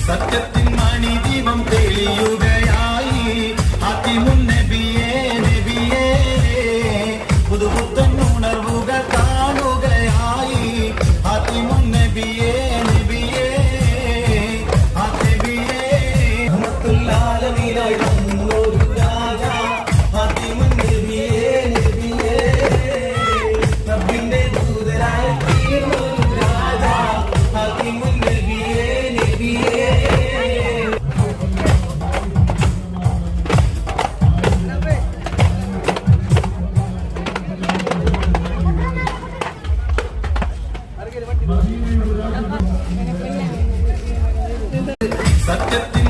സത്യത്തിൻ മണി ദീപം തെളിയുകയായി ഹാത്തിമുൻ നബിയേ നബിയേ പുതുപുത്തൻ ഉണർവുകൾ കാണുകയായി ഹാത്തിമുൻ നബിയേ നബിയേ നബിയേ റഹ്മത്തുൽ ആലമീനായി വന്നൊരു രാജ ഹാത്തിമുൻ നബിയേ നബിയേ റബ്ബിന്റെ ദൂതനായി തീർന്നൊരു രാജ ഹാത്തിമുൻ നബിയേ നബിയേ സത്യത്തിൻ